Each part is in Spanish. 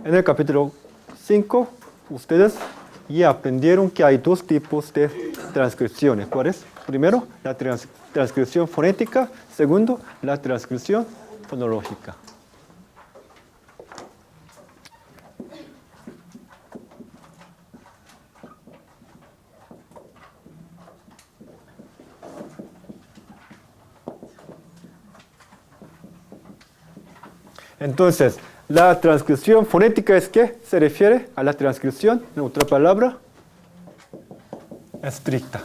En el capítulo 5, ustedes ya aprendieron que hay dos tipos de transcripciones. ¿Cuál es? Primero, la transcripción fonética. Segundo, la transcripción fonológica. Entonces, la transcripción fonética es que se refiere a la transcripción, en otra palabra, estricta.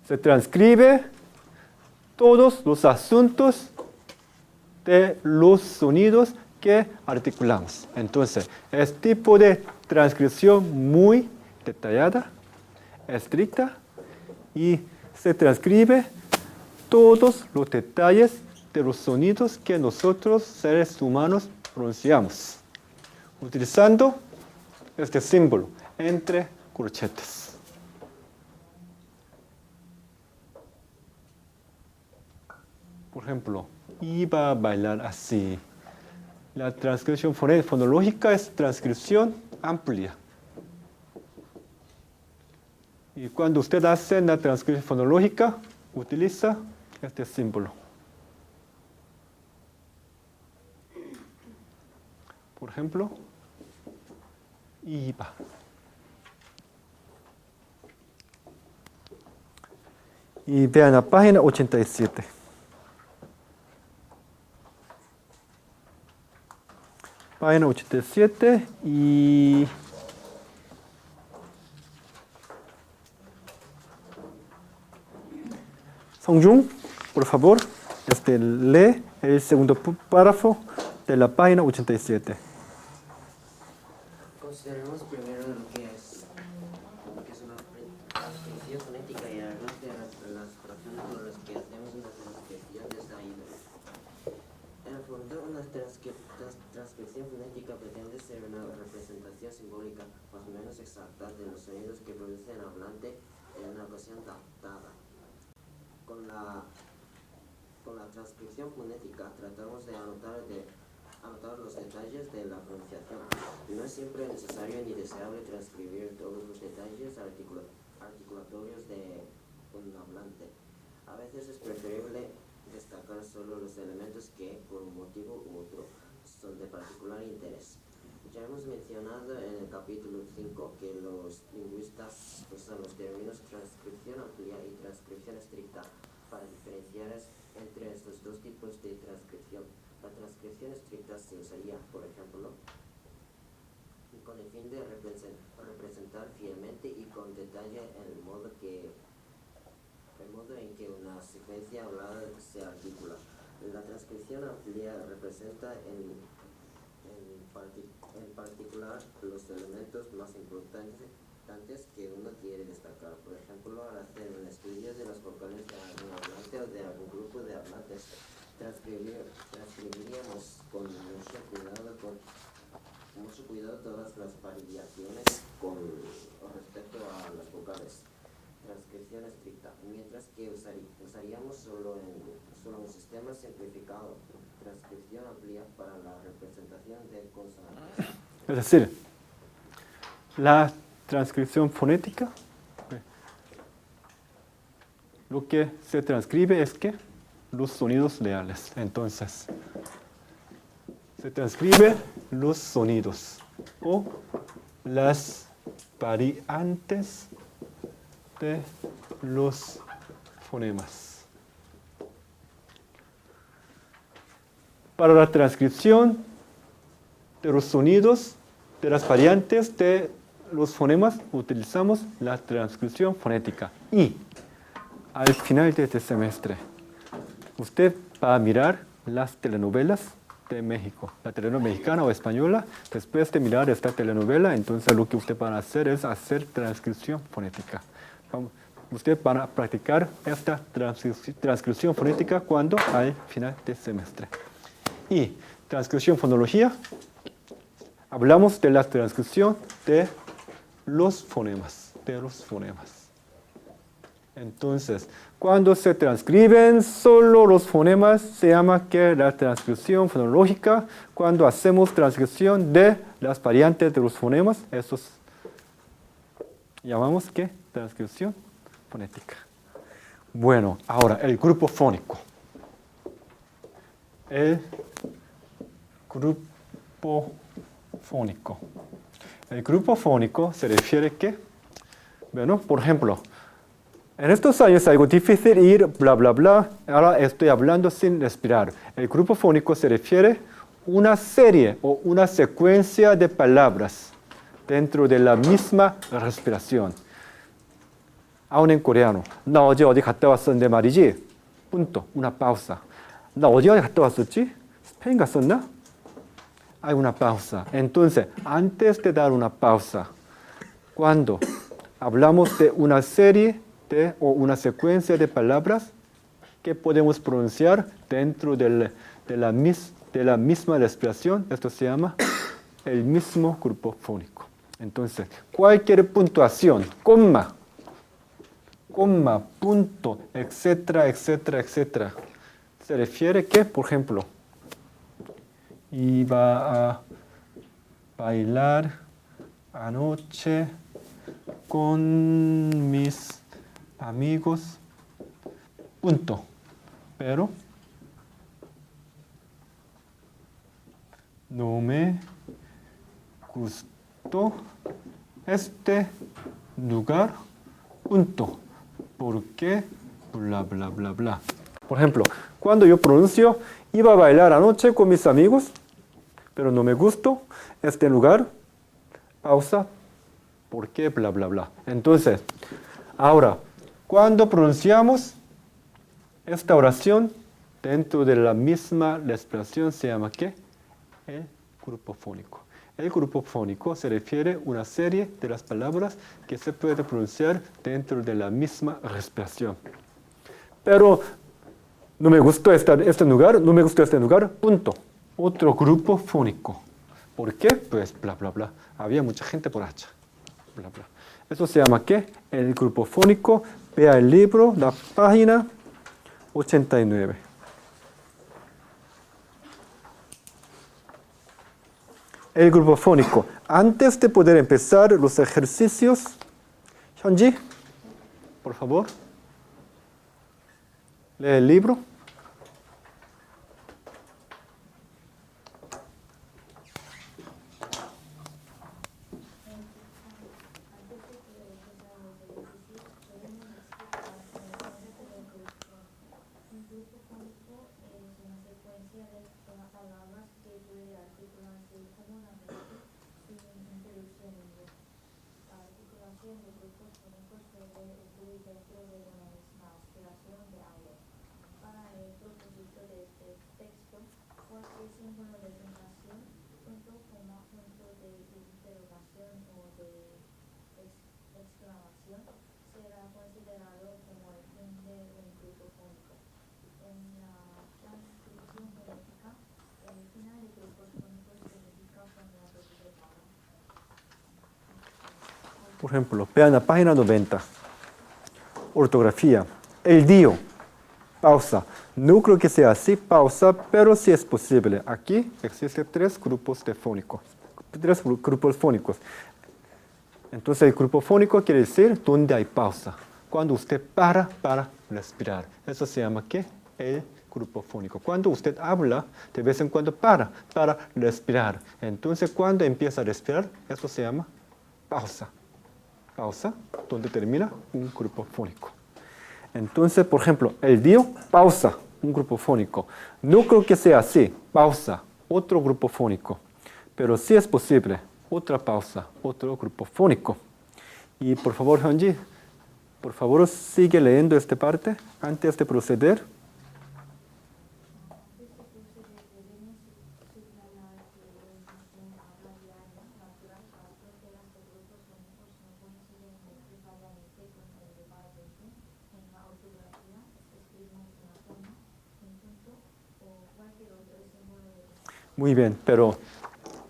Se transcribe todos los asuntos de los sonidos que articulamos. Entonces, es tipo de transcripción muy detallada, estricta, y se transcribe todos los detalles de los sonidos que nosotros, seres humanos, pronunciamos, utilizando este símbolo entre corchetes. Por ejemplo, iba a bailar así. La transcripción fonológica es transcripción amplia. Y cuando usted hace la transcripción fonológica, utiliza este símbolo. Por ejemplo, iba. Y vean la página 87. Página 87 y Songjung, por favor, lee el segundo párrafo de la página 87. Consideremos primero lo que es una transcripción fonética y además de las operaciones con las que hacemos una transcripción de esta índole. En el fondo, una transcripción fonética pretende ser una representación simbólica más o menos exacta de los sonidos que produce el hablante en una ocasión dada. Con la transcripción fonética tratamos de anotar los detalles de la pronunciación. No es siempre necesario ni deseable transcribir todos los detalles articulatorios de un hablante. A veces es preferible destacar solo los elementos que, por un motivo u otro, son de particular interés. Ya hemos mencionado en el capítulo 5 que los lingüistas usan los términos transcripción amplia y transcripción estricta para diferenciar entre estos dos tipos de transcripción. La transcripción estricta se usaría, por ejemplo, con el fin de representar fielmente y con detalle el modo en que una secuencia hablada se articula. La transcripción amplia representa en particular los elementos más importantes que uno quiere destacar. Por ejemplo, al hacer un estudio de las vocales de algún hablante o de algún grupo de hablantes, transcribiríamos con mucho cuidado todas las variaciones con respecto a las vocales. Transcripción estricta, mientras que usaríamos solo un sistema simplificado, transcripción amplia para la representación de consonantes. Es decir, la transcripción fonética, lo que se transcribe es que los sonidos reales. Entonces, se transcribe los sonidos o las variantes de los fonemas. Para la transcripción de los sonidos, de las variantes de los fonemas, utilizamos la transcripción fonética. Y al final de este semestre, usted va a mirar las telenovelas de México, la telenovela mexicana o española. Después de mirar esta telenovela, entonces lo que usted va a hacer es hacer transcripción fonética. Usted va a practicar esta transcripción fonética cuando al final del semestre. Y transcripción fonología, hablamos de la transcripción de los fonemas. Entonces, cuando se transcriben solo los fonemas, se llama que la transcripción fonológica. Cuando hacemos transcripción de las variantes de los fonemas, eso llamamos que transcripción fonética. Bueno, ahora el grupo fónico. El grupo fónico. El grupo fónico se refiere que, bueno, por ejemplo, en estos años es algo difícil ir bla bla bla, ahora estoy hablando sin respirar. El grupo fónico se refiere a una serie o una secuencia de palabras dentro de la misma respiración. Aún en coreano, 나 어제 어디 갔다 왔었는데 말이지. punto, una pausa. 나 어디 갔다 왔었지? 스페인 갔었나? Hay una pausa. Entonces, antes de dar una pausa, cuando hablamos de una serie o una secuencia de palabras que podemos pronunciar dentro de la misma respiración, esto se llama el mismo grupo fónico. Entonces, cualquier puntuación, coma, punto, etcétera, etcétera, etcétera, se refiere que, por ejemplo, iba a bailar anoche con mis amigos, punto. Pero no me gustó este lugar, punto. ¿Por qué? Bla, bla, bla, bla. Por ejemplo, cuando yo pronuncio, iba a bailar anoche con mis amigos, pero no me gustó este lugar, pausa, ¿por qué? Bla, bla, bla. Entonces, ahora, cuando pronunciamos esta oración dentro de la misma respiración se llama ¿qué? El grupo fónico. El grupo fónico se refiere a una serie de las palabras que se puede pronunciar dentro de la misma respiración. Pero no me gustó este lugar, no me gustó este lugar, punto. Otro grupo fónico. ¿Por qué? Pues bla, bla, bla. Había mucha gente por allá. Bla, bla. Eso se llama ¿qué? El grupo fónico. Vea el libro, la página 89. El grupo fónico. Antes de poder empezar los ejercicios, Hyunji, por favor, lee el libro. Por ejemplo, vean la página 90. Ortografía. El dio. Pausa. No creo que sea así, pausa, pero sí es posible. Aquí existen tres grupos fónicos. Entonces, el grupo fónico quiere decir donde hay pausa. Cuando usted para respirar. Eso se llama ¿qué? El grupo fónico. Cuando usted habla, de vez en cuando para respirar. Entonces, cuando empieza a respirar, eso se llama pausa. Pausa, donde termina un grupo fónico. Entonces, por ejemplo, el dio, pausa, un grupo fónico. No creo que sea así, pausa, otro grupo fónico. Pero sí es posible, otra pausa, otro grupo fónico. Y por favor, Hyunji, por favor, sigue leyendo esta parte antes de proceder. Muy bien, pero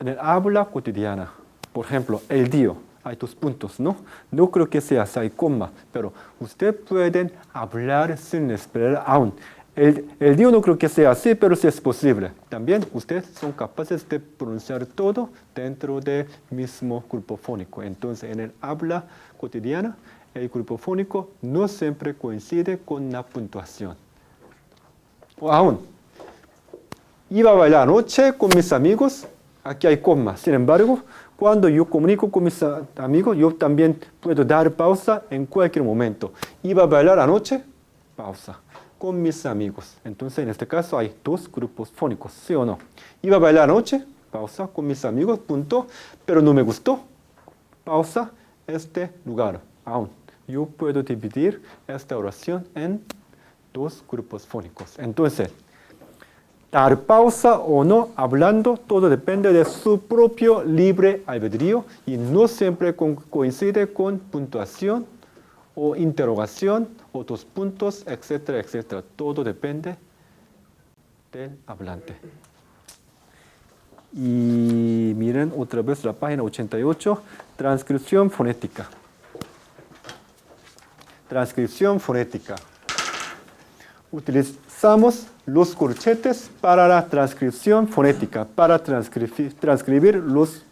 en el habla cotidiana, por ejemplo, el dio, hay dos puntos, ¿no? No creo que sea así, hay coma, pero ustedes pueden hablar sin esperar aún. El día no creo que sea así, pero sí es posible. También ustedes son capaces de pronunciar todo dentro del mismo grupo fónico. Entonces, en el habla cotidiana, el grupo fónico no siempre coincide con la puntuación. O aún, iba a bailar anoche con mis amigos, aquí hay coma. Sin embargo, cuando yo comunico con mis amigos, yo también puedo dar pausa en cualquier momento. Iba a bailar anoche, pausa, con mis amigos. Entonces, en este caso hay dos grupos fónicos, ¿sí o no? Iba a bailar anoche, pausa, con mis amigos, punto, pero no me gustó, pausa, este lugar, aún. Yo puedo dividir esta oración en dos grupos fónicos. Entonces, dar pausa o no hablando, todo depende de su propio libre albedrío y no siempre coincide con puntuación o interrogación, o dos puntos, etcétera, etcétera. Todo depende del hablante. Y miren otra vez la página 88, transcripción fonética. Transcripción fonética. Utilizamos los corchetes para la transcripción fonética, para transcribir los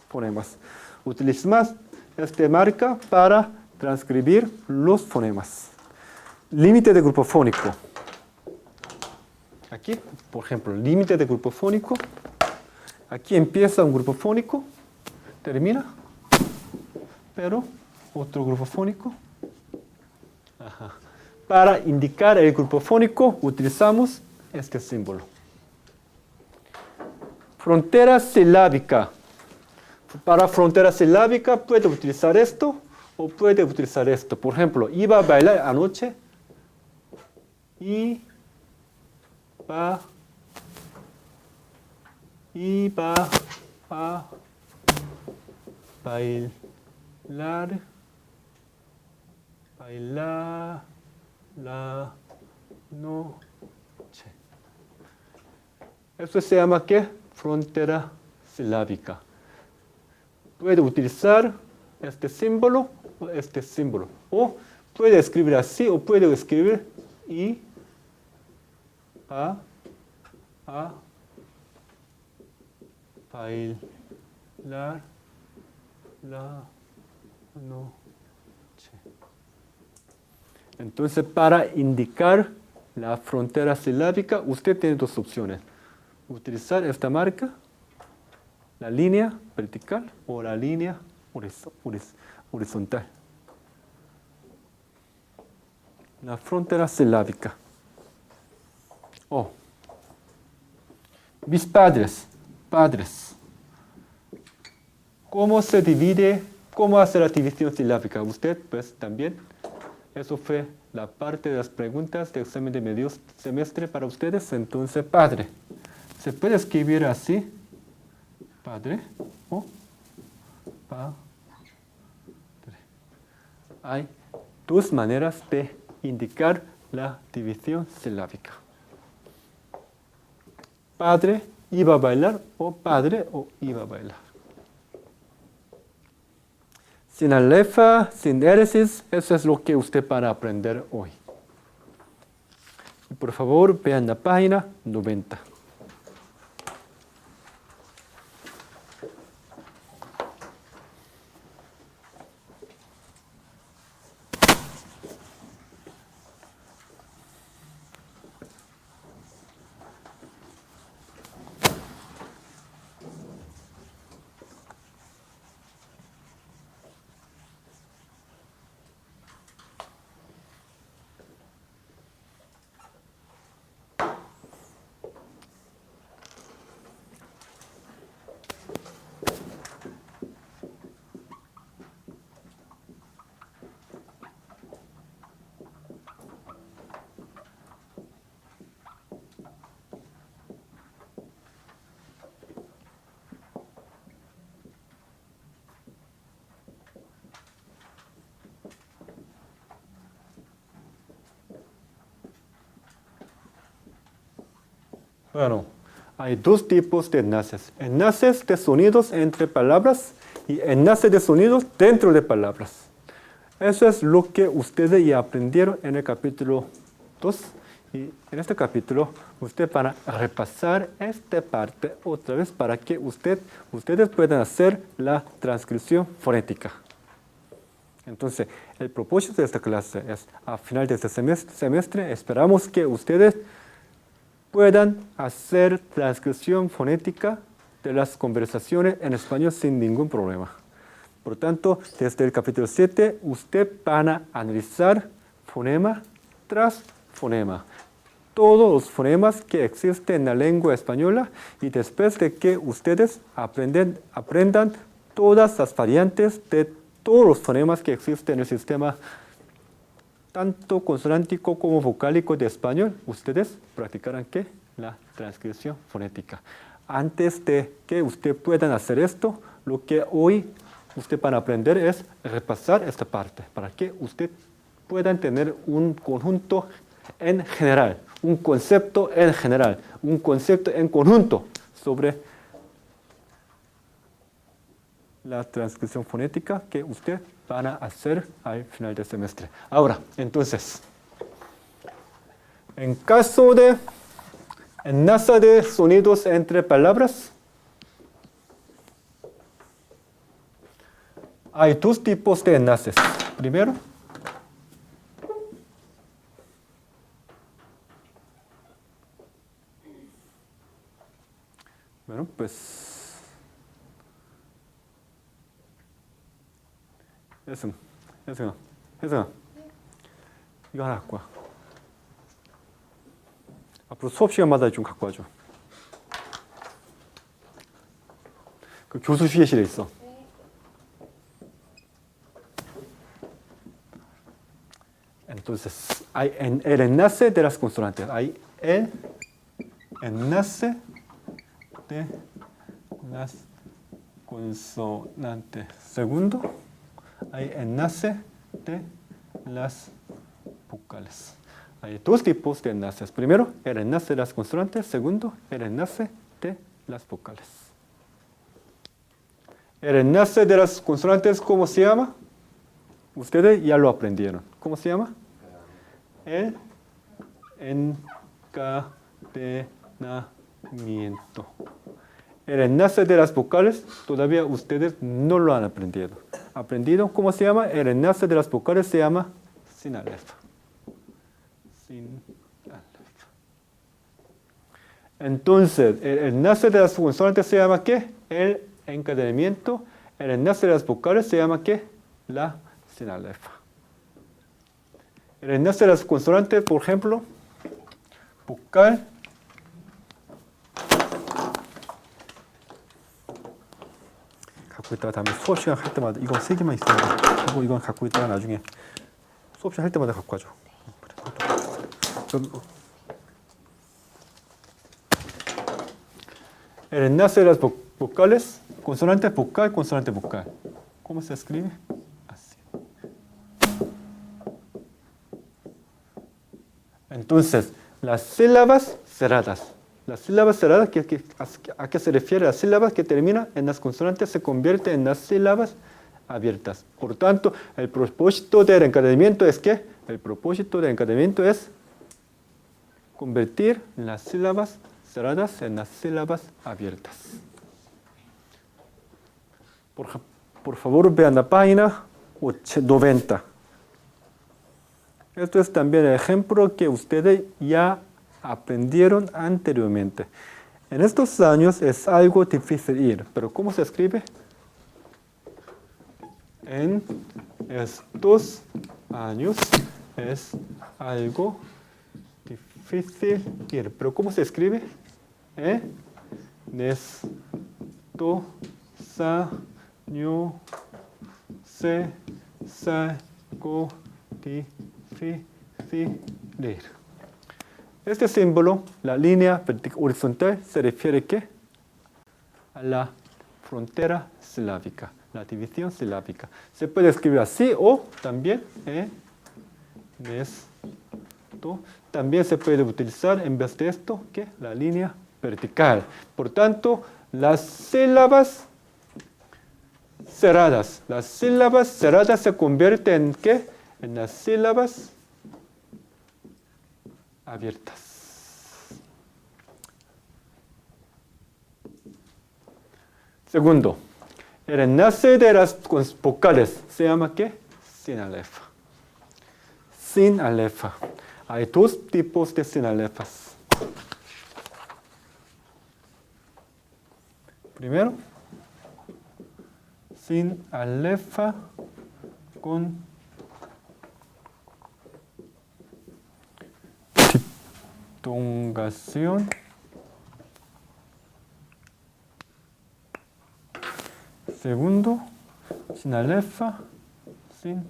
fonemas. Utilizamos esta marca para transcribir los fonemas. Límite de grupo fónico. Aquí, por ejemplo, límite de grupo fónico. Aquí empieza un grupo fónico, termina, pero otro grupo fónico. Ajá. Para indicar el grupo fónico utilizamos este símbolo. Frontera silábica. Para frontera silábica puede utilizar esto o puede utilizar esto. Por ejemplo, iba a bailar anoche. Iba a bailar la noche. Eso se llama ¿qué? Frontera silábica. Puede utilizar este símbolo o este símbolo. O puede escribir así o puede escribir a bailar la noche. Entonces, para indicar la frontera silábica, usted tiene dos opciones. Utilizar esta marca, la línea vertical o la línea horizontal. La frontera silábica. Mis padres. ¿Cómo se divide? ¿Cómo hace la división silábica? Usted, pues, también. Eso fue la parte de las preguntas de examen de medio semestre para ustedes. Entonces, padre. Se puede escribir así. Padre o padre. Hay dos maneras de indicar la división silábica. Padre iba a bailar o padre o iba a bailar. Sin alefa, sin éresis, eso es lo que usted para aprender hoy. Y por favor, vean la página 90. Bueno, hay dos tipos de enlaces. Enlaces de sonidos entre palabras y enlace de sonidos dentro de palabras. Eso es lo que ustedes ya aprendieron en el capítulo 2. Y en este capítulo, ustedes van a repasar esta parte otra vez para que ustedes puedan hacer la transcripción fonética. Entonces, el propósito de esta clase es, a final de este semestre, esperamos que ustedes puedan hacer transcripción fonética de las conversaciones en español sin ningún problema. Por lo tanto, desde el capítulo 7, ustedes van a analizar fonema tras fonema. Todos los fonemas que existen en la lengua española y después de que ustedes aprendan todas las variantes de todos los fonemas que existen en el sistema tanto consonántico como vocálico de español, ustedes practicarán ¿qué? La transcripción fonética. Antes de que ustedes puedan hacer esto, lo que hoy ustedes van a aprender es repasar esta parte para que ustedes puedan tener un conjunto en general, un concepto en general, un concepto en conjunto sobre la transcripción fonética que ustedes van a hacer al final del semestre. Ahora, entonces, en caso de enlace de sonidos entre palabras, hay dos tipos de enlaces. Primero, bueno, pues 혜승아, 이거 하나 갖고 와. 앞으로 수업 시간마다 좀 갖고 와줘. 그 교수 휴게실에 있어. Entonces, hay el enlace de las consonantes. Hay el enlace de las consonantes. Segundo, hay enlace de las vocales. Hay dos tipos de enlaces. Primero, el enlace de las consonantes. Segundo, el enlace de las vocales. El enlace de las consonantes, ¿cómo se llama? Ustedes ya lo aprendieron. ¿Cómo se llama? El encadenamiento. El enlace de las vocales, todavía ustedes no lo han aprendido. ¿Cómo se llama? El enlace de las vocales se llama sinalefa. Entonces, el enlace de las consonantes se llama ¿qué? El encadenamiento. El enlace de las vocales se llama ¿qué? La sinalefa. El enlace de las consonantes, por ejemplo, vocal, 갖고 있다가 다음에 수업 시간 할 때마다 이거 3개만 있어야 돼. 그리고 이건 갖고 있다가 나중에 수업 시간 할 때마다 갖고 와줘. El enlace de las vocales, consonante vocal, consonante vocal. ¿Cómo se escribe? Así. Entonces, las sílabas cerradas. Las sílabas cerradas, ¿a qué se refiere? Las sílabas que terminan en las consonantes se convierten en las sílabas abiertas. Por tanto, el propósito del encadenamiento es ¿qué? El propósito del encadenamiento es convertir las sílabas cerradas en las sílabas abiertas. Por favor, vean la página 90. Esto es también el ejemplo que ustedes ya aprendieron anteriormente. En estos años es algo difícil ir, pero ¿cómo se escribe? En estos años es algo difícil ir, pero ¿cómo se escribe? En estos años es algo difícil ir. Este símbolo, la línea horizontal, se refiere ¿qué? A la frontera silábica, la división silábica. Se puede escribir así o también esto. También se puede utilizar en vez de esto, ¿qué? La línea vertical. Por tanto, las sílabas cerradas. Las sílabas cerradas se convierten en ¿qué? En las sílabas abiertas. Segundo, el enlace de las vocales se llama ¿qué? Sinalefa. Sinalefa. Hay dos tipos de sinalefas. Primero, sinalefa con diptongación. Segundo, sinalefa sin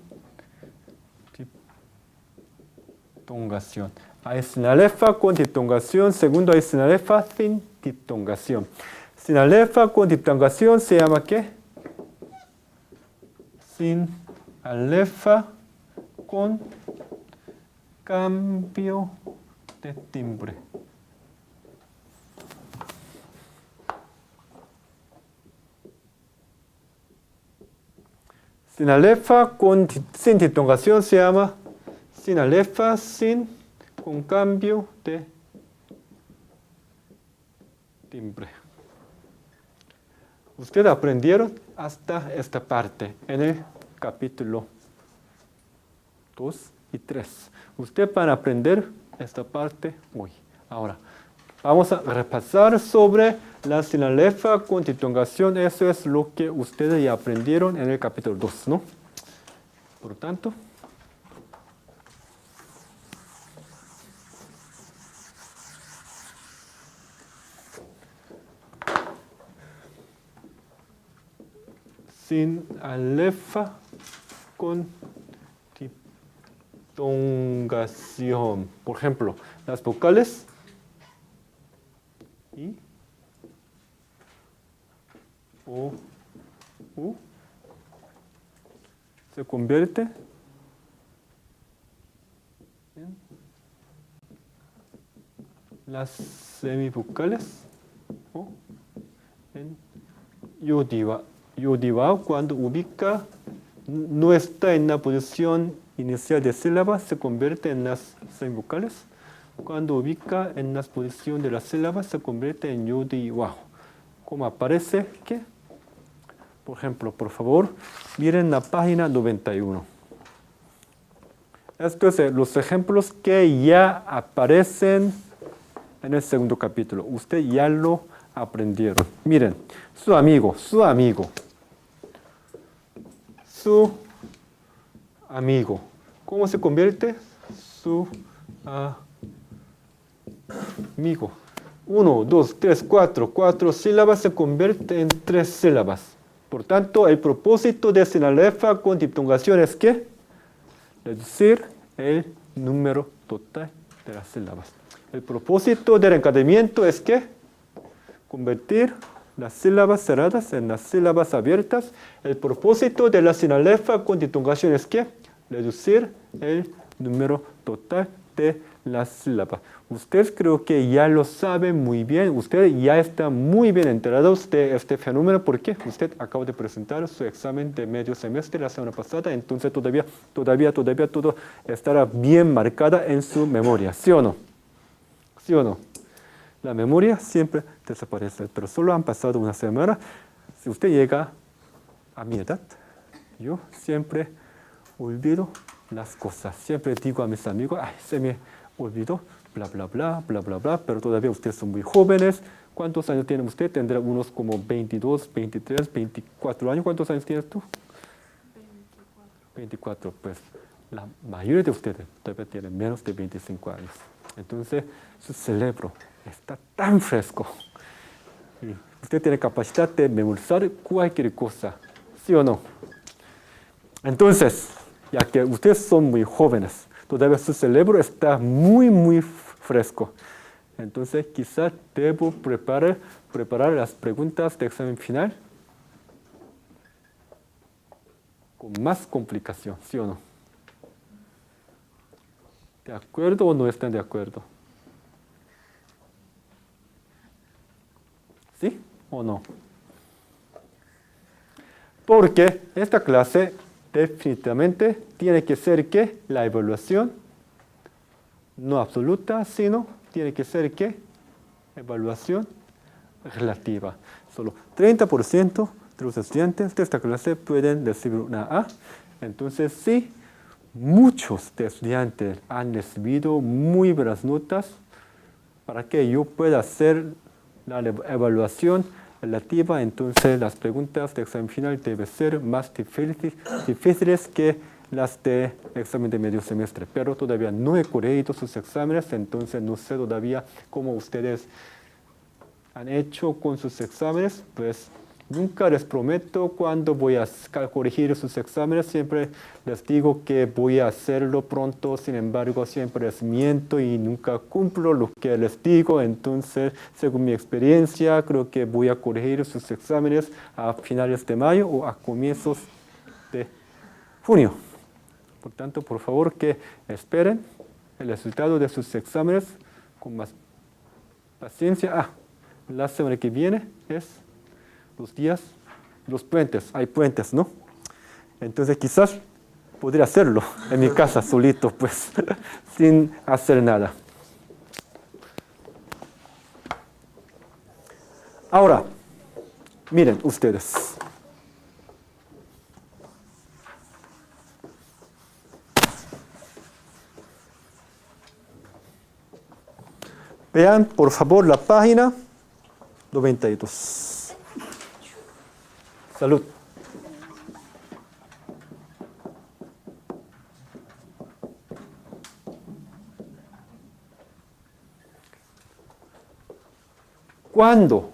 diptongación. Hay sinalefa con diptongación. Segundo, hay sinalefa sin diptongación. Sinalefa con diptongación se llama ¿qué? Sinalefa con cambio de timbre. Sinalefa sin diptongación se llama sinalefa con cambio de timbre. Ustedes aprendieron hasta esta parte en el capítulo 2 y 3. Ustedes van a aprender esta parte hoy. Ahora, vamos a repasar sobre la sinalefa con diptongación. Eso es lo que ustedes ya aprendieron en el capítulo 2, ¿no? Por lo tanto, sinalefa con diptongación. Por ejemplo, las vocales I, O, U se convierte en las semivocales o en Yodiva cuando ubica no está en la posición inicial de sílabas se convierte en las semivocales. Cuando ubica en la posición de las sílabas se convierte en Yodiva. Como aparece ¿qué? Por ejemplo, por favor, miren la página 91. Estos son los ejemplos que ya aparecen en el segundo capítulo. Ustedes ya lo aprendieron. Miren, su amigo. Su amigo. ¿Cómo se convierte? Su amigo. 1, 2, 3, 4 sílabas se convierte en 3 sílabas. Por tanto, el propósito de sinalefa con diptongación es ¿qué? Reducir el número total de las sílabas. El propósito del encadernamiento es ¿qué? Convertir las sílabas cerradas en las sílabas abiertas. El propósito de la sinalefa con diptongación es ¿qué? Reducir el número total de las sílabas. Ustedes creo que ya lo saben muy bien. Ustedes ya están muy bien enterados de este fenómeno porque usted acaba de presentar su examen de medio semestre la semana pasada. Entonces todavía todo estará bien marcada en su memoria. ¿Sí o no? ¿Sí o no? La memoria siempre desaparece, pero solo han pasado una semana. Si usted llega a mi edad, yo siempre olvido las cosas. Siempre digo a mis amigos, ay, se me olvidó, bla, bla, bla, bla, bla, bla, pero todavía ustedes son muy jóvenes. ¿Cuántos años tiene usted? Tendrá unos como 22, 23, 24 años. ¿Cuántos años tienes tú? 24. Pues la mayoría de ustedes todavía tienen menos de 25 años. Entonces, su cerebro está tan fresco. Y usted tiene capacidad de memorizar cualquier cosa. ¿Sí o no? Entonces, ya que ustedes son muy jóvenes, todavía su cerebro está muy fresco. Entonces, quizás debo preparar las preguntas de examen final con más complicación, ¿sí o no? ¿De acuerdo o no están de acuerdo? ¿Sí o no? Porque esta clase definitivamente tiene que ser que la evaluación no absoluta, sino tiene que ser que evaluación relativa. Solo 30% de los estudiantes de esta clase pueden recibir una A. Entonces, sí, muchos de estudiantes han recibido muy buenas notas para que yo pueda hacer la evaluación relativa. Entonces, las preguntas de examen final deben ser más difíciles que las de examen de medio semestre. Pero todavía no he corregido sus exámenes, entonces no sé todavía cómo ustedes han hecho con sus exámenes. Pues nunca les prometo cuándo voy a corregir sus exámenes, siempre les digo que voy a hacerlo pronto, sin embargo siempre les miento y nunca cumplo lo que les digo. Entonces, según mi experiencia, creo que voy a corregir sus exámenes a finales de mayo o a comienzos de junio. Por tanto, por favor, que esperen el resultado de sus exámenes con más paciencia. La semana que viene es los días, los puentes. Hay puentes, ¿no? Entonces quizás podría hacerlo en mi casa solito, pues, sin hacer nada. Ahora, miren ustedes. Vean, por favor, la página 92. Salud. Cuando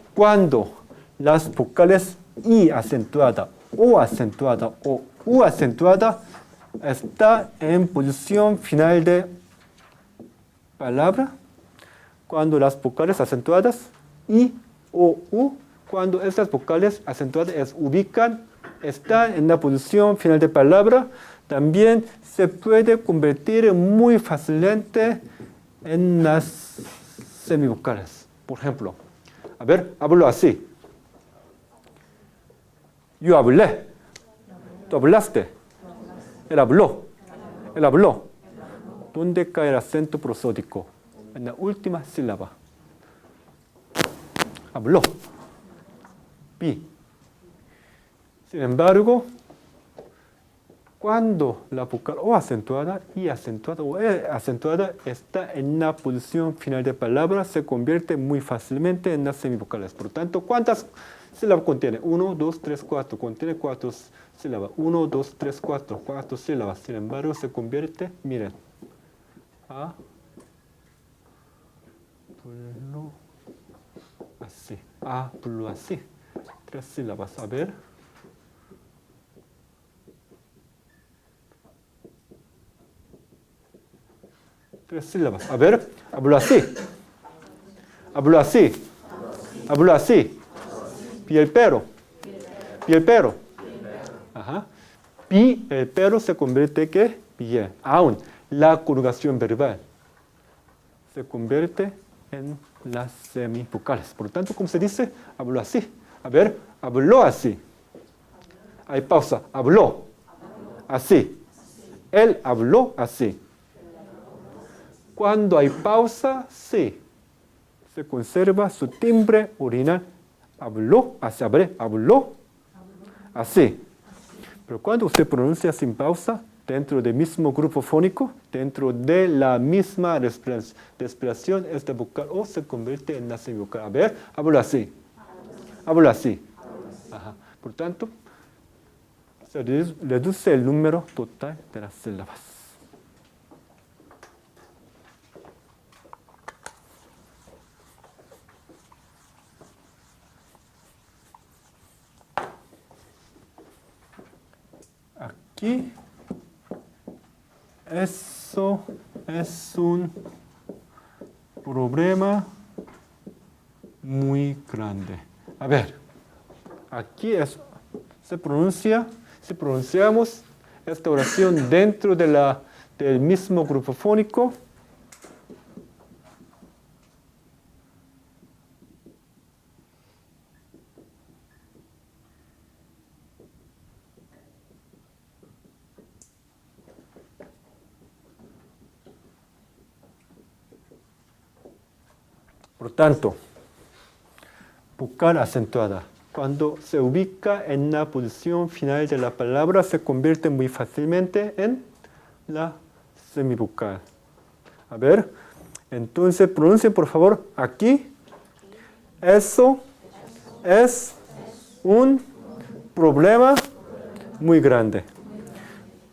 las vocales I acentuada, O acentuada o U acentuada está en posición final de palabra, cuando las vocales acentuadas I o U, cuando estas vocales acentuadas se ubican, están en la posición final de palabra, también se puede convertir muy fácilmente en las semivocales. Por ejemplo, a ver, hablo así. Yo hablé. Tú hablaste. Él habló. Él habló. ¿Dónde cae el acento prosódico? En la última sílaba. Habló. Vi. Sin embargo, cuando la vocal O acentuada, I acentuada o E acentuada está en la posición final de palabra, se convierte muy fácilmente en las semivocales. Por tanto, ¿cuántas sílabas contiene? 1, 2, 3, 4. Contiene 4 sílabas. 1, 2, 3, 4. 4 sílabas. Sin embargo, se convierte, miren, así. Así. 3 sílabas. A ver. Tres sílabas. A ver, hablo así. Hablo así. Hablo así. Pi el pero. Pi el pero. Ajá. Pi el pero se convierte que bien. Aún la conjugación verbal se convierte en las semivocales. Por lo tanto, ¿cómo se dice? Habló así. A ver, habló así. Hay pausa. Habló así. Él habló así. Cuando hay pausa, sí, se conserva su timbre original. Habló así. Habló así. Pero cuando usted pronuncia sin pausa, dentro del mismo grupo fónico, dentro de la misma respiración, esta vocal O se convierte en la semivocal. A ver, hablo así. Hablo así. Ajá. Por tanto, se reduce el número total de las sílabas. Aquí, eso es un problema muy grande. A ver, aquí si pronunciamos esta oración dentro de del mismo grupo fónico, Por tanto, bucal acentuada. Cuando se ubica en la posición final de la palabra, se convierte muy fácilmente en la semibucal. A ver, entonces pronuncien por favor aquí. Eso es un problema muy grande.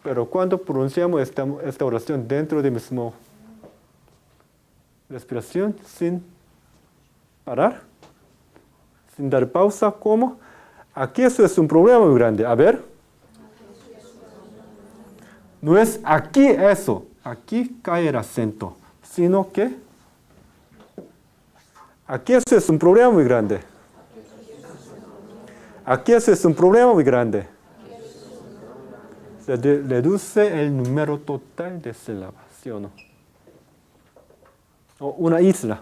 Pero cuando pronunciamos esta oración dentro de mismo respiración, sin parar, sin dar pausa, ¿cómo? Aquí eso es un problema muy grande. A ver. No es aquí eso, aquí cae el acento, sino que aquí eso es un problema muy grande. Aquí eso es un problema muy grande. Se reduce el número total de sílabas, ¿sí o no? O una isla.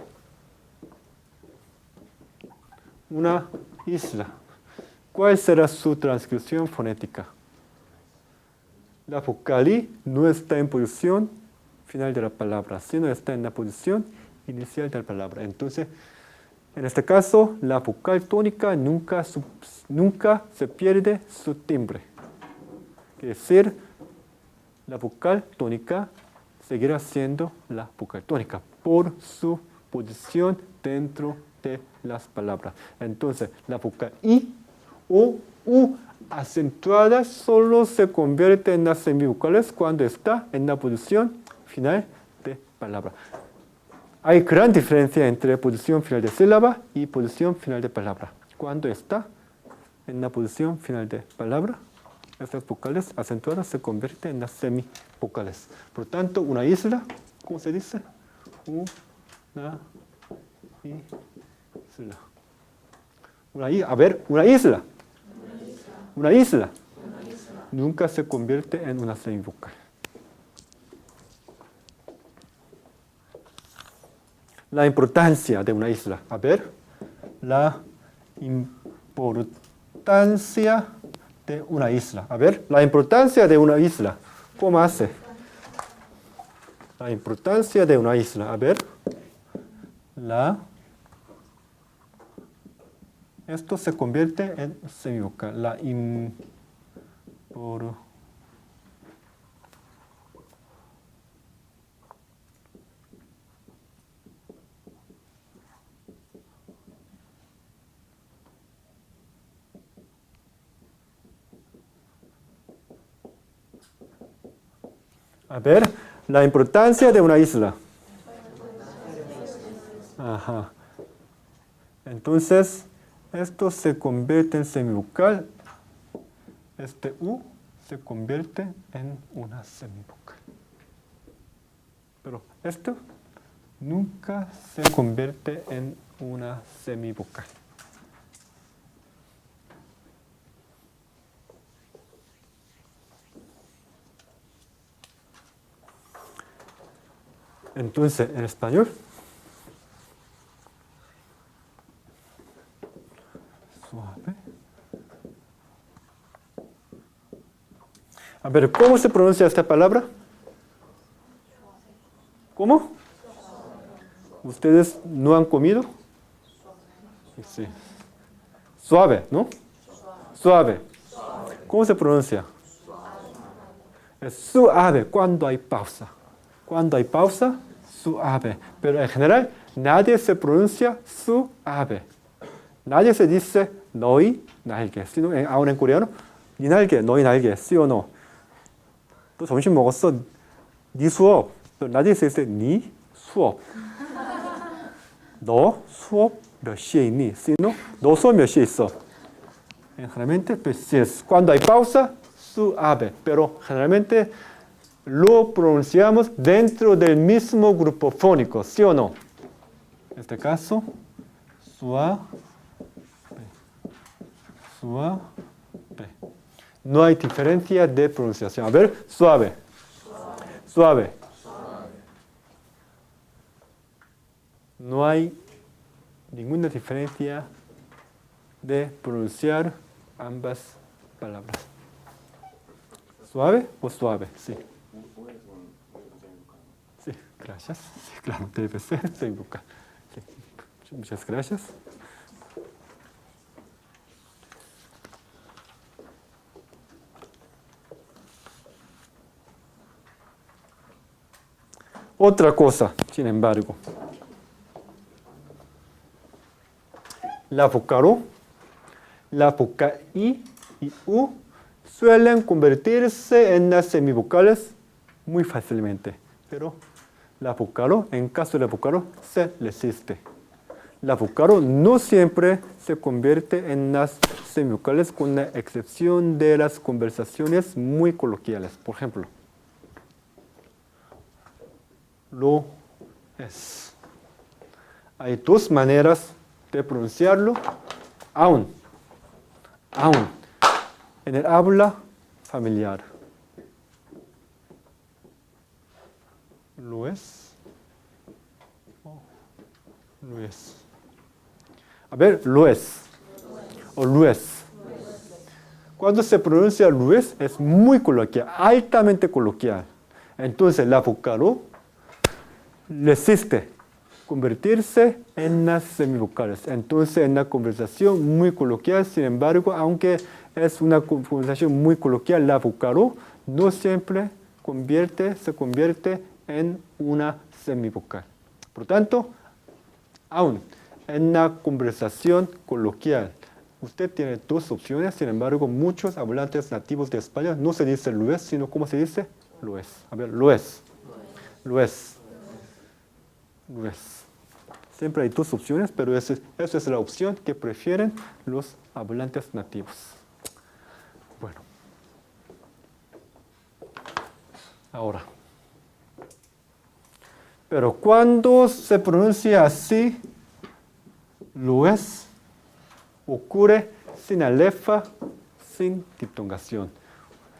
Una isla. ¿Cuál será su transcripción fonética? La vocal I no está en posición final de la palabra, sino está en la posición inicial de la palabra. Entonces, en este caso, la vocal tónica nunca se pierde su timbre. Quiere decir, la vocal tónica seguirá siendo la vocal tónica por su posición dentro de las palabras. Entonces, la vocal I o U acentuada solo se convierte en las semivocales cuando está en la posición final de palabra. Hay gran diferencia entre posición final de sílaba y posición final de palabra. Cuando está en la posición final de palabra, estas vocales acentuadas se convierten en las semivocales. Por tanto, una isla, ¿cómo se dice? Una isla. Una isla. Una isla nunca se convierte en una semivocal. La importancia de una isla. A ver, la importancia de una isla. A ver, la importancia de una isla. ¿Cómo hace? La importancia de una isla. A ver, esto se convierte en semivocal. A ver, la importancia de una isla. Ajá. Entonces, esto se convierte en semivocal. Este U se convierte en una semivocal. Pero esto nunca se convierte en una semivocal. Entonces, en español, suave. A ver, ¿cómo se pronuncia esta palabra? ¿Cómo? ¿Ustedes no han comido? Sí. Suave, ¿no? Suave. ¿Cómo se pronuncia? Es suave cuando hay pausa. Cuando hay pausa, suave. Pero en general, nadie se pronuncia suave. Nadie se dice 너희 날개. sino ahora en coreano, 니 날개, 너희 날개. ¿Sí o no? 또 점심 먹었어. 니 수업. nadie se dice 니 수업. 너 수업 몇 시에 있니? sino 너 수업 몇 시에 있어. Generalmente, pues, es cuando hay pausa, suave. Pero generalmente lo pronunciamos dentro del mismo grupo fónico, ¿sí o no? En este caso, suave. Suave. No hay diferencia de pronunciación. A ver, suave. Suave. No hay ninguna diferencia de pronunciar ambas palabras. ¿Suave o suave? Sí. Sí, gracias. Sí, claro, debe ser semivocal. Sí. Muchas gracias. Otra cosa, sin embargo. La vocal O, la vocal I y U suelen convertirse en las semivocales muy fácilmente, pero la vocal O, en caso de la vocal O, se resiste. La vocal O no siempre se convierte en las semivocales con la excepción de las conversaciones muy coloquiales. Por ejemplo, lo es. Hay dos maneras de pronunciarlo, aún, en el habla familiar. Lo es, lo es. A ver, lo es, o lo es. Cuando se pronuncia lo es muy coloquial, altamente coloquial. Entonces la vocal O resiste convertirse en las semivocales. Entonces, en la conversación muy coloquial, sin embargo, aunque es una conversación muy coloquial, la vocal O no siempre se convierte en una semivocal. Por lo tanto, aún en la conversación coloquial, usted tiene dos opciones, sin embargo, muchos hablantes nativos de español no se dice lo es, sino ¿cómo se dice? Lo es. A ver, lo es. Lo es. Lo es. Siempre hay dos opciones, pero esa es la opción que prefieren los hablantes nativos. Bueno. Ahora. Pero cuando se pronuncia así, lo es, ocurre sin alefa, sin diptongación.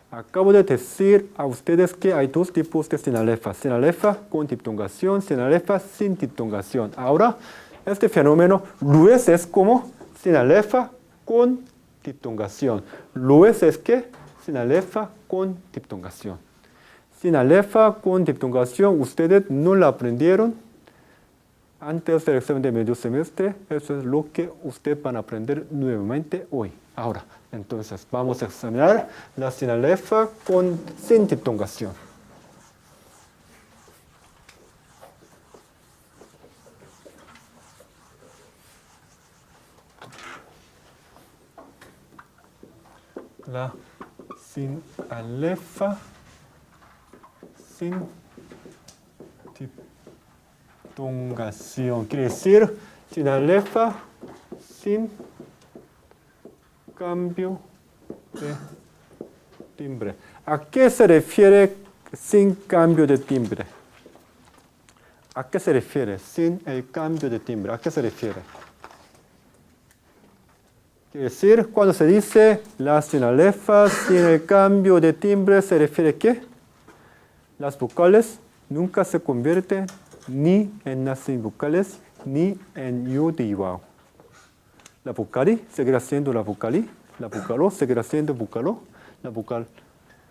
Acabo de decir a ustedes que hay dos tipos de sin alefa con diptongación, sin alefa sin diptongación. Ahora, este fenómeno, lo es como sin alefa con diptongación. Lo es que sin alefa con diptongación. Sin alefa con diptongación, ustedes no la aprendieron antes del examen de medio semestre. Eso es lo que ustedes van a aprender nuevamente hoy. Ahora, entonces, vamos a examinar la sin alefa sin diptongación. La sin alefa sin diptongación. Quiere decir sin alefa sin cambio de timbre. ¿A qué se refiere sin cambio de timbre? ¿A qué se refiere sin el cambio de timbre? ¿A qué se refiere? Quiere decir, cuando se dice la sin alefa sin el cambio de timbre, ¿se refiere a qué? Las vocales nunca se convierten ni en las semivocales ni en yu de iwao. La vocal I seguirá siendo la vocal I, la vocal O seguirá siendo vocal O, la vocal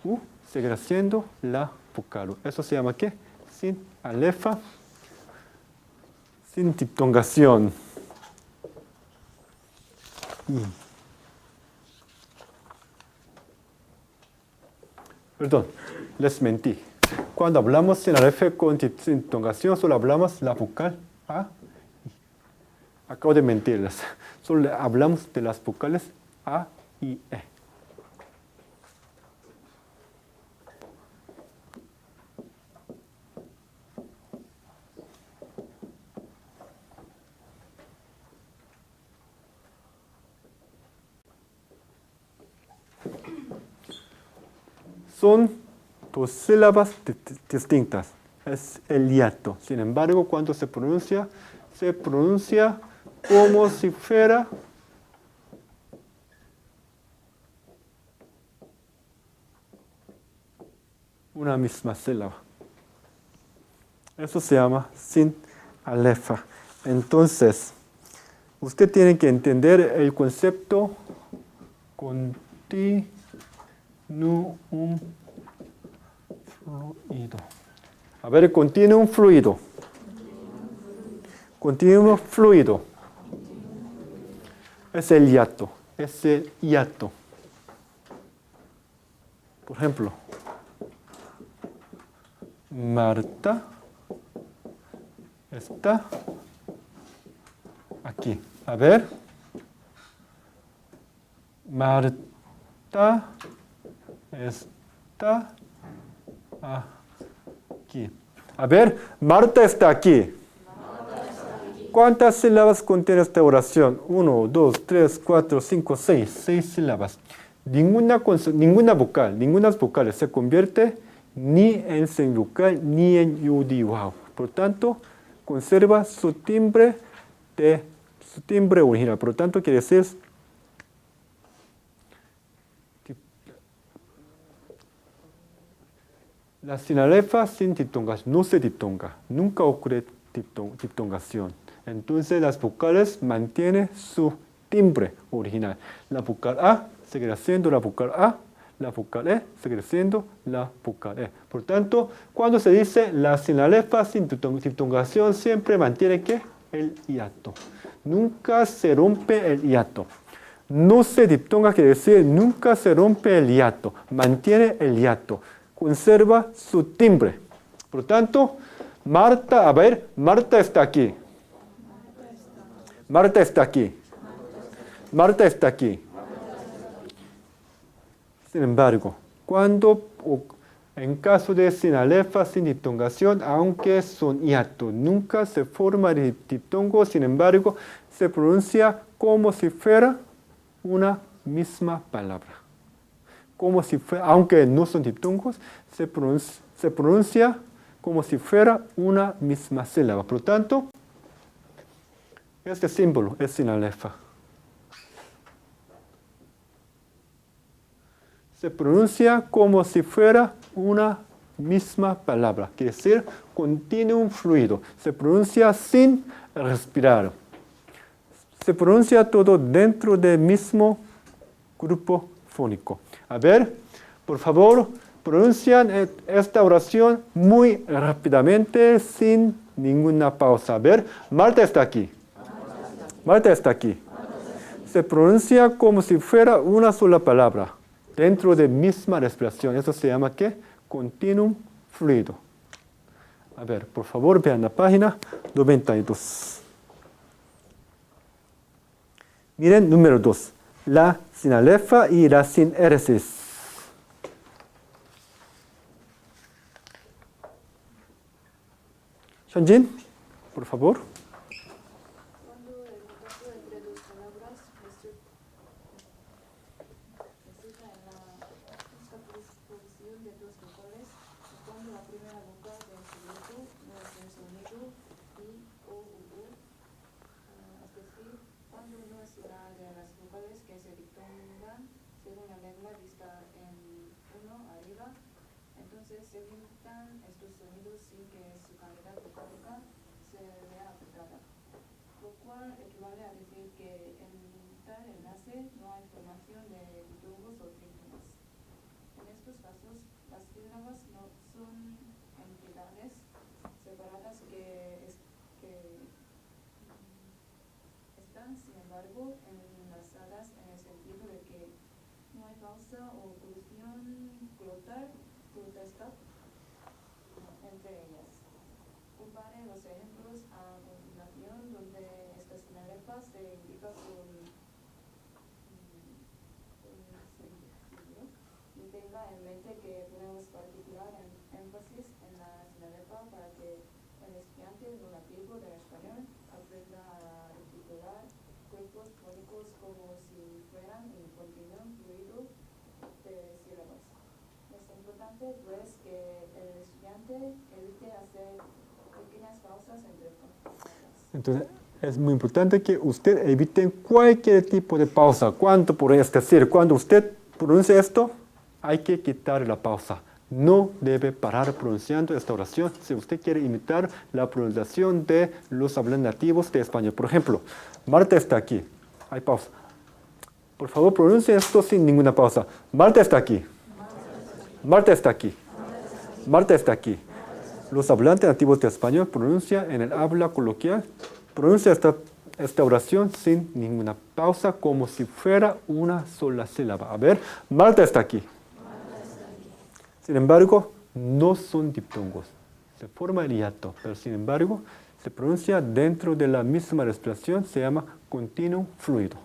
U seguirá siendo la vocal U. Eso se llama ¿qué? Sin alefa, sin diptongación. Perdón, les mentí. Cuando hablamos sin alefa con diptongación, solo hablamos la vocal A. Acabo de mentirles. Solo hablamos de las vocales A y E. Son dos sílabas distintas. Es el hiato. Sin embargo, cuando se pronuncia como si fuera una misma sílaba. Eso se llama sin alefa. Entonces, usted tiene que entender el concepto continuum fluido. A ver, continuum fluido. Continuo fluido. Es el hiato. Es el hiato. Por ejemplo, Marta está aquí. A ver. Marta está aquí. A ver, Marta está aquí. ¿Cuántas sílabas contiene esta oración? 1, 2, 3, 4, 5, 6. 6 sílabas. Ninguna vocal, ninguna vocales se convierte ni en semivocal ni en yudiwao. Por lo tanto, conserva su timbre original. Por lo tanto, quiere decir la sinalefa sin diptongación, no se diptonga, nunca ocurre diptongación. Entonces las vocales mantienen su timbre original. La vocal A seguirá siendo la vocal A, la vocal E seguirá siendo la vocal E. Por tanto, cuando se dice la sinalefa sin diptongación, siempre mantiene ¿qué? El hiato. Nunca se rompe el hiato. No se diptonga quiere decir nunca se rompe el hiato, mantiene el hiato. Conserva su timbre. Por lo tanto, Marta, a ver, Marta está aquí. Marta está aquí. Marta está aquí. Sin embargo, en caso de sinalefa sin diptongación, aunque son hiato, nunca se forma el diptongo, sin embargo, se pronuncia como si fuera una misma palabra. Como si fuera, aunque no son diptongos, se pronuncia como si fuera una misma sílaba. Por lo tanto, este símbolo es sinalefa. Se pronuncia como si fuera una misma palabra, quiere decir continuum fluido. Se pronuncia sin respirar. Se pronuncia todo dentro del mismo grupo fónico. A ver, por favor, pronuncian esta oración muy rápidamente, sin ninguna pausa. A ver, Marta está aquí. Marta está aquí. Se pronuncia como si fuera una sola palabra, dentro de misma respiración. Eso se llama ¿qué? Continuum fluido. A ver, por favor, vean la página 92. Miren, número 2. La sinalefa y la sinéresis. Shanjin, por favor. Cuando el contacto entre dos palabras resulta en la juxtaposición de dos vocales, cuando la primera vocal del sujeto no es el sonido I, O, U, es decir, cuando no es una de las vocales que se diptongan según la regla vista en 1 arriba, entonces se limitan estos sonidos sin que su calidad vocálica se vea afectada. Lo cual equivale a decir que en tal enlace no hay formación de diptongos o trítonos. En estos casos, las sílabas no son entidades separadas que están, sin embargo, enlazadas en el sentido de que no hay pausa o oclusión glotal entre ellas. Compare los ejemplos a continuación donde esta sinalefa se indica con signo y tenga en mente que ponemos particular énfasis en la sinalefa para que el estudiante no nativo del español aprenda a articular cuerpos fónicos como si fueran un continuo fluido de sílabas. Es importante pues que el estudiante evite hacer pequeñas pausas entre palabras. Entonces, es muy importante que usted evite cualquier tipo de pausa. Es decir, cuando usted pronuncia esto, hay que quitar la pausa. No debe parar pronunciando esta oración si usted quiere imitar la pronunciación de los hablantes nativos de español. Por ejemplo, Marta está aquí. Hay pausa. Por favor, pronuncie esto sin ninguna pausa. Marta está aquí. Marta está aquí. Marta está aquí. Los hablantes nativos de español pronuncian en el habla coloquial pronuncia esta oración sin ninguna pausa, como si fuera una sola sílaba. A ver, Marta está aquí. Sin embargo, no son diptongos. Se forma el hiato, pero sin embargo, se pronuncia dentro de la misma respiración, se llama continuo fluido.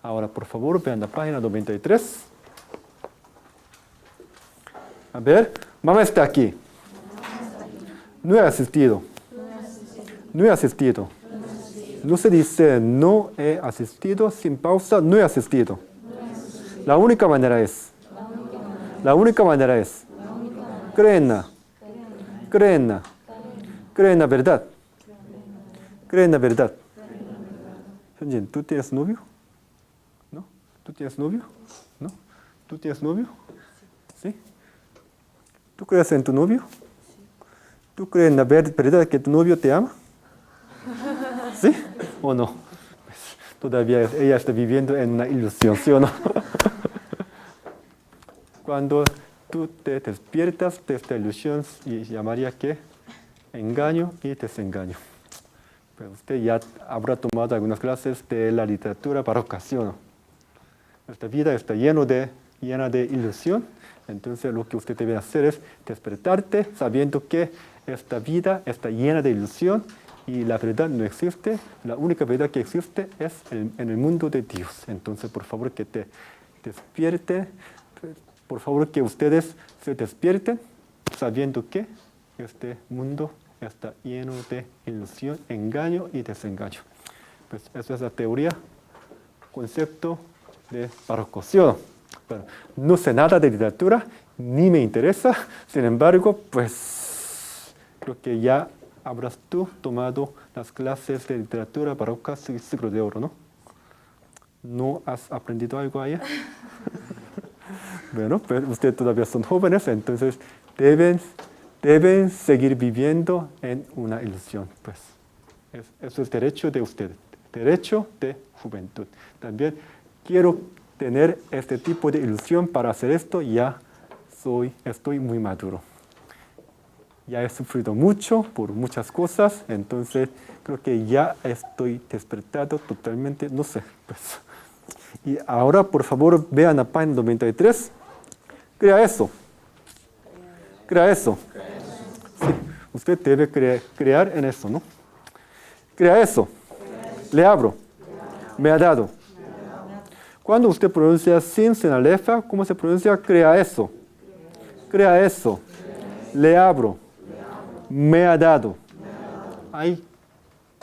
Ahora, por favor, vean la página 93. A ver, mamá está aquí. No he asistido. No he asistido. No se dice no he asistido sin pausa, no he asistido. La única manera es. La única manera es. Creen. Creen. Creen la verdad. Creen la verdad. Hyunjin, ¿tú tienes novio? ¿No? ¿Tú tienes novio? ¿No? ¿Tú tienes novio? ¿Sí? ¿Tú crees en tu novio? ¿Tú crees en la verdad que tu novio te ama? ¿Sí o no? Pues, todavía ella está viviendo en una ilusión, ¿sí o no? Cuando tú te despiertas de esta ilusión, y llamaría que engaño y desengaño. Pero usted ya habrá tomado algunas clases de la literatura barroca, ¿sí o no? Nuestra vida está llena de ilusión, entonces lo que usted debe hacer es despertarte sabiendo que esta vida está llena de ilusión y la verdad no existe. La única verdad que existe es en el mundo de Dios. Entonces, por favor, que te despierte. Por favor, que ustedes se despierten sabiendo que este mundo está lleno de ilusión, engaño y desengaño. Pues esa es la teoría, concepto de barroco, ¿sí o no? Bueno, no sé nada de literatura, ni me interesa. Sin embargo, pues creo que ya habrás tú tomado las clases de literatura barroca siglo de oro, ¿no? ¿No has aprendido algo allá? Bueno, pues ustedes todavía son jóvenes, entonces deben seguir viviendo en una ilusión. Pues eso es derecho de ustedes, derecho de juventud. También quiero tener este tipo de ilusión. Para hacer esto ya estoy muy maduro. Ya he sufrido mucho por muchas cosas, entonces creo que ya estoy despertado totalmente, no sé. Pues. Y ahora, por favor, vean la página 93. Crea eso. Crea eso. Sí, usted debe crear en eso, ¿no? Crea eso. Le abro. Me ha dado. Cuando usted pronuncia sin sinalefa, ¿cómo se pronuncia? Crea eso. Crea eso. Le abro. Me ha dado. Hay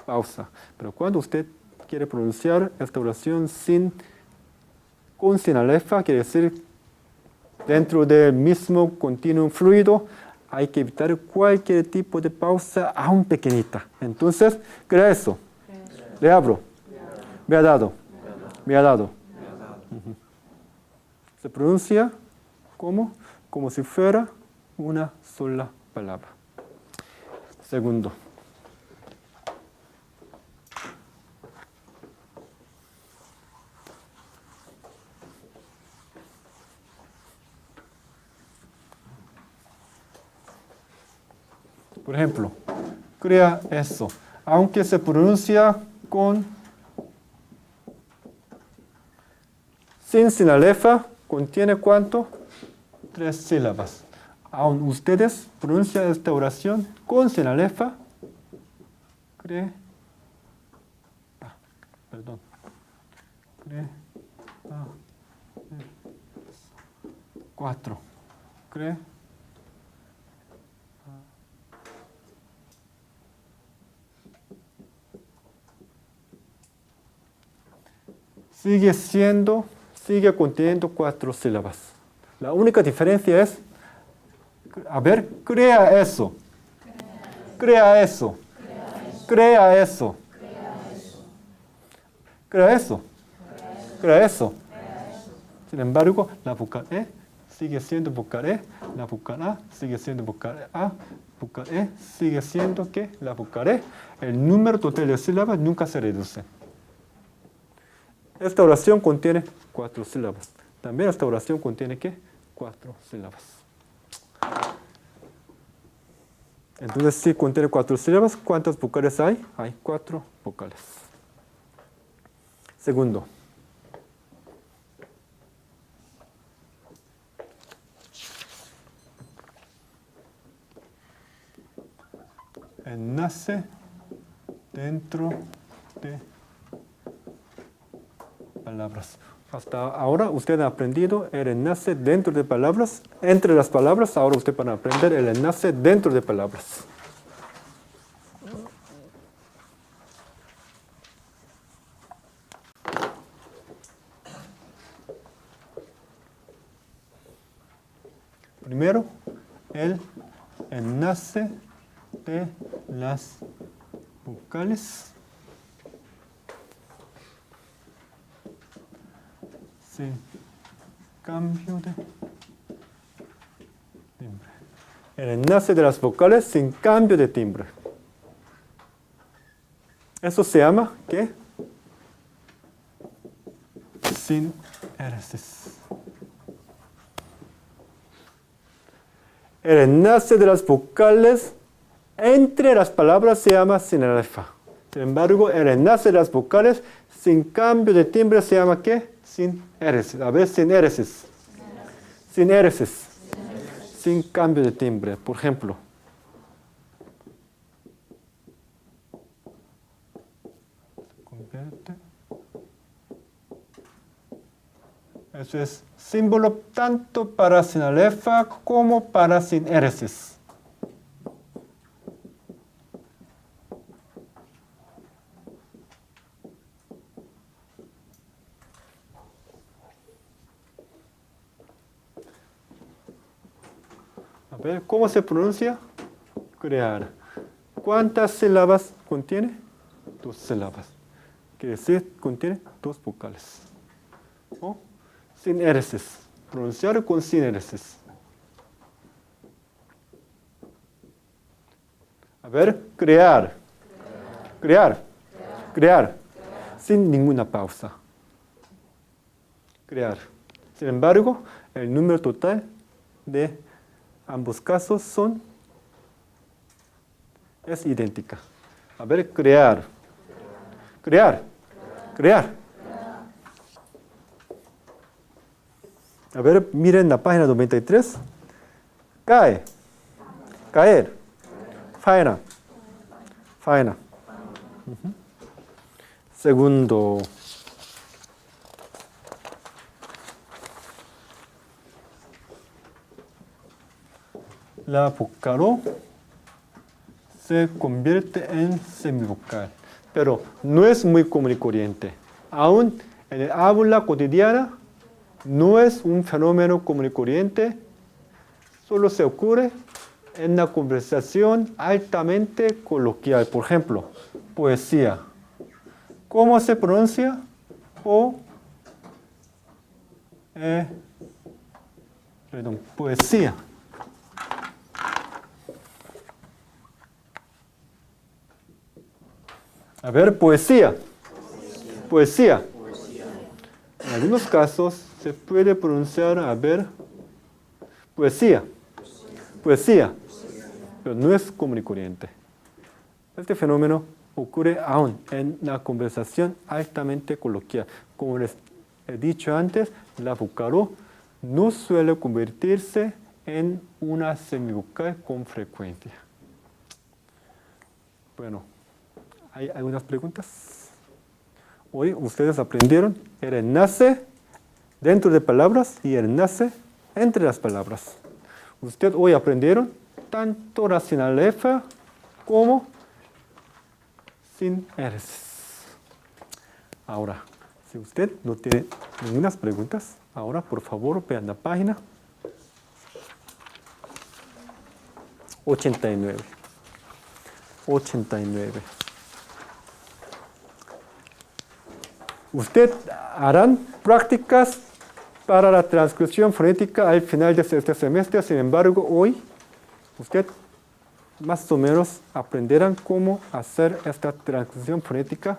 pausa. Pero cuando usted quiere pronunciar esta oración con sinalefa, quiere decir dentro del mismo continuo fluido, hay que evitar cualquier tipo de pausa, aún pequeñita. Entonces, crea eso. Le abro. Me ha dado. Me ha dado. Se pronuncia como si fuera una sola palabra. Segundo. Por ejemplo, crea eso. Aunque se pronuncia sin sinalefa, contiene ¿cuánto? 3 sílabas. Aún ustedes pronuncian esta oración con sinalefa, cuatro. Sigue conteniendo 4 sílabas. La única diferencia es, a ver, crea eso. Crea eso. Crea eso. Crea eso. Crea eso. Sin embargo, la vocal E sigue siendo vocal E, la vocal A sigue siendo vocal A, vocal E sigue siendo ¿qué? La vocal E. El número total de sílabas nunca se reduce. Esta oración contiene 4 sílabas. También esta oración contiene ¿qué? 4 sílabas. Entonces, si contiene 4 sílabas, ¿cuántas vocales hay? Hay 4 vocales. Segundo. Enlace dentro de palabras. Hasta ahora usted ha aprendido el enlace dentro de palabras, entre las palabras. Ahora usted va a aprender el enlace dentro de palabras. Primero, el enlace de las vocales. Sin cambio de timbre. El enlace de las vocales sin cambio de timbre. Eso se llama, ¿qué? Sin éresis. El enlace de las vocales entre las palabras se llama sin alefa. Sin embargo, el enlace de las vocales sin cambio de timbre se llama ¿qué? Sin éresis. A ver, sin éresis. Sin éresis. Sin cambio de timbre. Por ejemplo. Convierte. Eso es símbolo tanto para sin alefa como para sin éresis. A ver, ¿cómo se pronuncia? Crear. ¿Cuántas sílabas contiene? 2 sílabas. Quiere decir, contiene 2 vocales. ¿Oh? Sin éresis. Pronunciar con sin éresis. A ver, crear. Crear. Crear. Sin ninguna pausa. Crear. Sin embargo, el número total de ambos casos es idéntica. A ver, crear. Crear. Crear. A ver, miren la página 93. Cae. Caer. Faena. Faena. Segundo. La vocal O se convierte en semivocal, pero no es muy común y corriente. Aún en el habla cotidiana no es un fenómeno común y corriente, solo se ocurre en una conversación altamente coloquial. Por ejemplo, poesía. ¿Cómo se pronuncia? Poesía. A ver, poesía. Poesía. En algunos casos se puede pronunciar, a ver, poesía. Poesía. Pero no es común y corriente. Este fenómeno ocurre aún en la conversación altamente coloquial. Como les he dicho antes, la vocal O no suele convertirse en una semivocal con frecuencia. Bueno. ¿Hay algunas preguntas? Hoy ustedes aprendieron el enlace dentro de palabras y el enlace entre las palabras. Ustedes hoy aprendieron tanto la sin alefa como sin éresis. Ahora, si usted no tiene ninguna preguntas, ahora por favor vean la página 89. 89. Usted harán prácticas para la transcripción fonética al final de este semestre. Sin embargo, hoy usted más o menos aprenderán cómo hacer esta transcripción fonética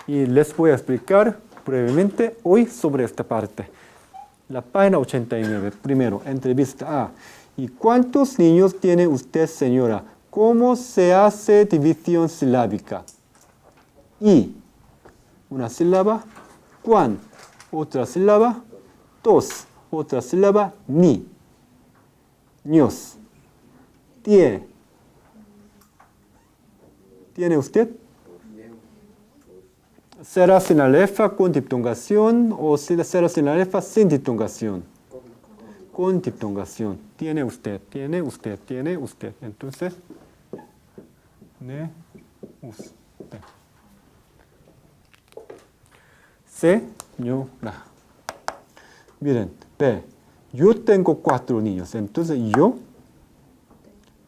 y les voy a explicar brevemente hoy sobre esta parte. La página 89. Primero, entrevista A. ¿Y cuántos niños tiene usted, señora? ¿Cómo se hace división silábica? I, una sílaba, cuan, otra sílaba, tos, otra sílaba, ni, ños, tie. ¿Tiene usted? ¿Será sin alefa con diptongación o será sin alefa sin diptongación? Con diptongación. Tiene usted, tiene usted, tiene usted. Entonces, ne, usted. Señora. Miren, ve, yo tengo 4 niños. Entonces, yo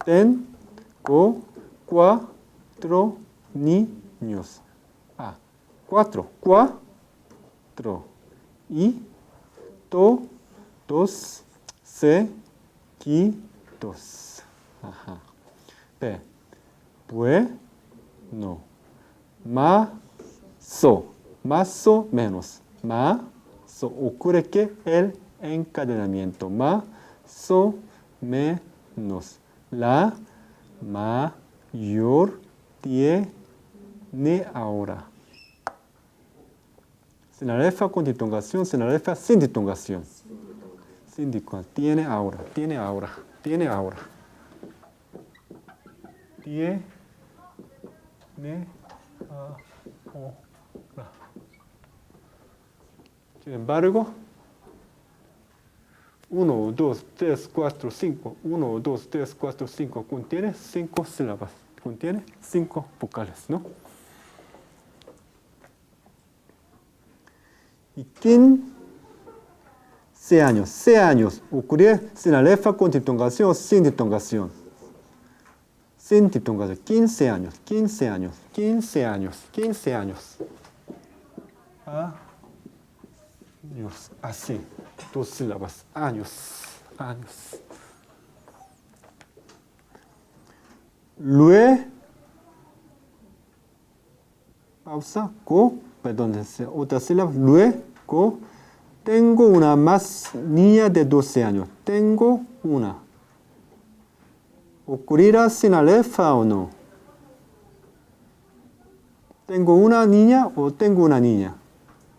tengo 4 niños. 4. Y todos seguidos. Ajá. B. Bueno. Más o menos. Ocurre que el encadenamiento. Más o menos. La mayor tiene ahora. Sin alefa con diptongación, sin alefa sin diptongación. Sin diptongación. Tiene ahora, tiene ahora, tiene ahora. Tiene ahora. Sin embargo, 1, 2, 3, 4, 5. 1, 2, 3, 4, 5. Contiene 5 sílabas. Contiene 5 vocales, ¿no? Y 15 años. 6 años. Ocurre sin alefa con diptongación o sin diptongación. Sin diptongación. 15 años. 15 años. 15 años. 15 años. Años. Así. 2 sílabas. Años. Años. Luego. Pausa. Perdón, otra sílaba. Luego. Tengo una más niña de 12 años. Tengo una. ¿Ocurrirá sin alefa o no? ¿Tengo una niña o tengo una niña?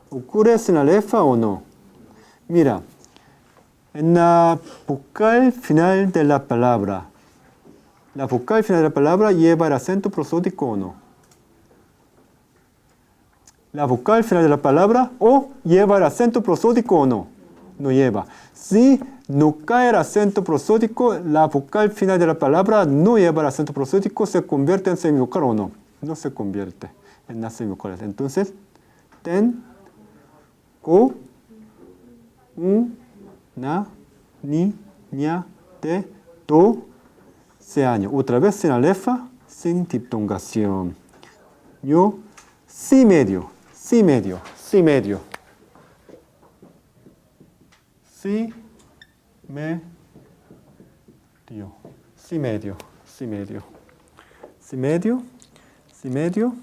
¿Ocurre sin alefa o no? Mira, en la vocal final de la palabra lleva el acento prosódico o no. La vocal final de la palabra o lleva el acento prosódico o no. No lleva. Si no cae el acento prosódico, la vocal final de la palabra no lleva el acento prosódico, ¿se convierte en semivocal o no? No se convierte en las semivocales. Entonces, tengo una niña de 12 años. Otra vez sin alefa, sin diptongación. Yo, sí medio. Sí medio, sí medio. Sí medio, sí medio, sí medio. Sí medio, sí medio.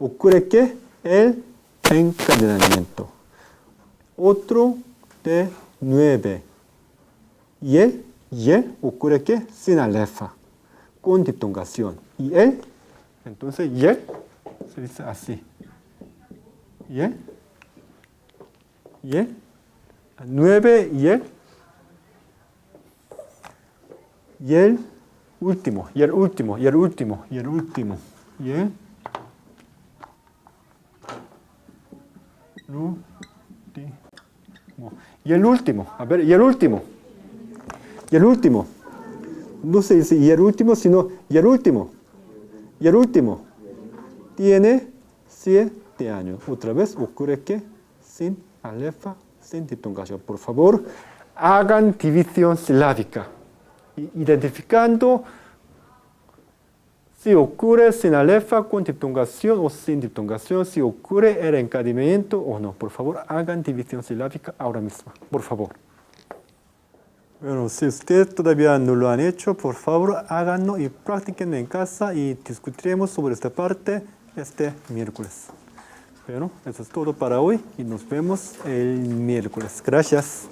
Ocurre que el encadenamiento. Otro de 9. Y el ocurre que sin alefa, con diptongación. Y el, entonces, y el se dice así. ¿Y el? 9 y el. Y el último. Y el último. Y el último. Y el último. Y el último. Y el último. A ver, y el último. Y el último. No se dice y el último, sino y el último. Y el último. Tiene 7 años. Otra vez ocurre que sin alefa, sin diptongación. Por favor, hagan división silábica. Identificando si ocurre sin alefa con diptongación o sin diptongación, si ocurre el encadenamiento o no. Por favor, hagan división silábica ahora mismo. Por favor. Bueno, si ustedes todavía no lo han hecho, por favor, háganlo y practiquen en casa y discutiremos sobre esta parte este miércoles. Bueno, eso es todo para hoy y nos vemos el miércoles. Gracias.